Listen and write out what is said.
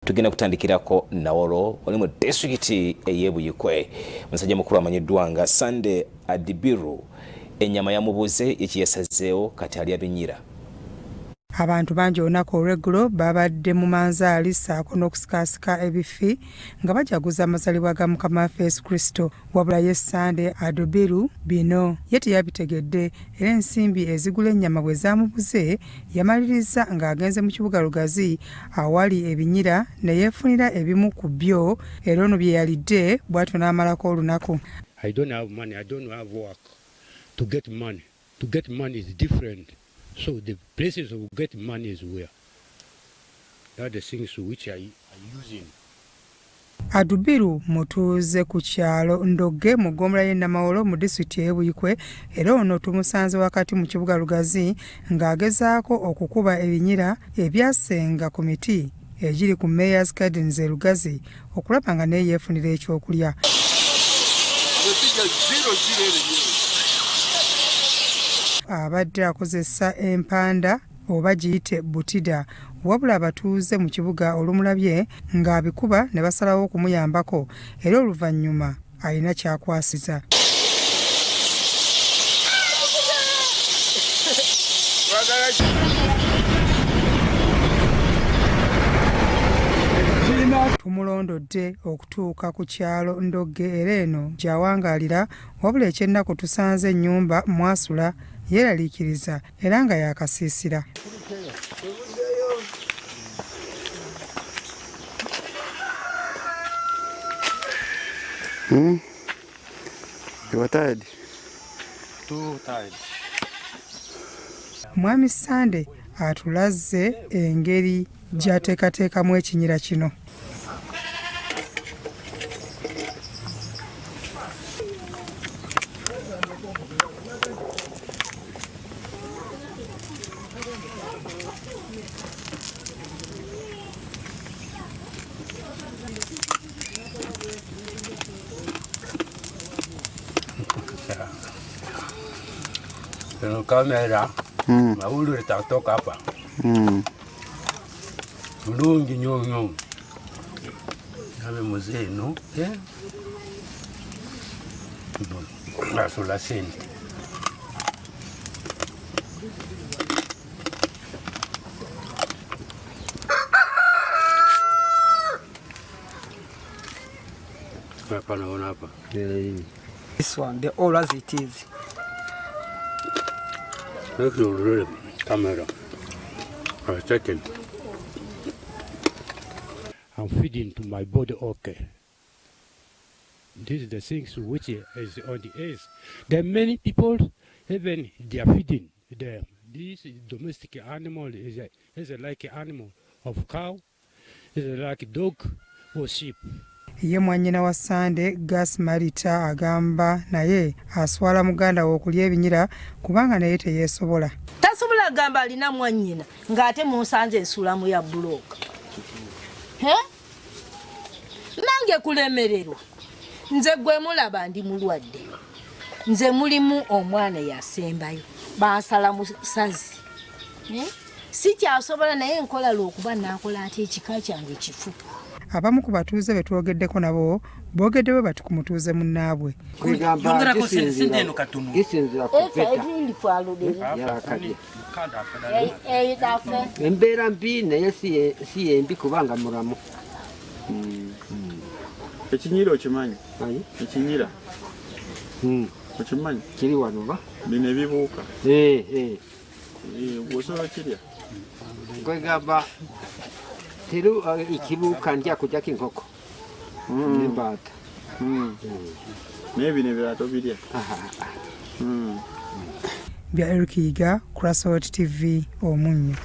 Tugenda kutandikirako Nawolo oli mu disitulikiti ey'Ebuyikwe. Musajja mukulu amanyiddwa nga Sande Adibiru Ennyama yamubuze ekiyasazeewo kati alya binyira. Abantu bangi olunaku olw'eggulo babadde mu manzaali ssaako n'okusikaasika ebifi nga bajaguza amazaalibwa ga Mukama waffe Yesu Kristo. Wabula ye Sande Adibiru bino ye teyabitegedde era ensimbi ezigula ennyama bwe zaamubuze yamaliriza ng'agenze mu kibuga Lugazi awali ebinyira ne yeefunira ebimu ku byo era ono bye yalidde bw'atyo n'amalako olunaku. I don't have money, I don't have work to get money. To get money is different. So the places of getting money is where? That are the things which are using. Adibiru mutuuze ku kyalo Ndogge mu ggombolola y'e Namawolo mu disitulikiti y'Ebuyikwe era ono tumusanze wakati mu kibuga Lugazi ng'agezaako okukuba ebinyira ebyasenga ku miti egiri ku Mayor's Gardens e Lugazi okulaba nga naye yeefunira ekyokulya. Abadde akozesa empanda oba giyite butida wabula abatuuze mu kibuga olumulabye ng'abikuba ne basalawo okumuyambako era oluvannyuma alina kyakwasiza. Tumulondodde okutuuka ku kyalo Ndogge era eno gy'awangaalira wabula ekyennaku tusanze ennyumba mwasula yeeraliikiriza era nga yakasiisira. You are tired? Too tired. Mwami Sande atulaze engeri gy'ateekateekamu ekinyira kino. Kamera maulu litatoka hapa mlungi nyonyo nawe mzee no nasula senti hapa naona hapa this one the all as it is. Look at the camera. I'm checking. I'm feeding to my body okay. This is the things which is on the edge. There are many people, even they are feeding them. This domestic animal is like an animal of cow, is like a dog or sheep. Ye mwannyina wa Sande Gas Marita agamba naye aswala muganda we okulya ebinyira kubanga naye teyeesobola. Tasobola gamba alina mwannyina ng'ate munsanze ensulamu ya bulooka. Nange kulemererwa. Nze gwe mulaba ndi mulwadde. Nze mulimu omwana yasembayo. Bansala mu ssazi. Sikyasobola naye nkola lw'okuba naakola ate ekika kyange kifu. Abamu ku batuuze be twogeddeko nabo boogedde bwe bati ku mutuuze munnaabwe. Embeera mbi naye si yembi kubanga mulamu. Ekinyira okimanyi? Ekinyira okimanyi? Kiri wano ba? Bino ebibuuka. Bw'osobola kirya? Kwegamba tero ikibuuka ndya kugyako enkoko n'embaata. Naye bino ebirala tobirya? Bya Eric Yiga, Crossroads TV, Omunnyo.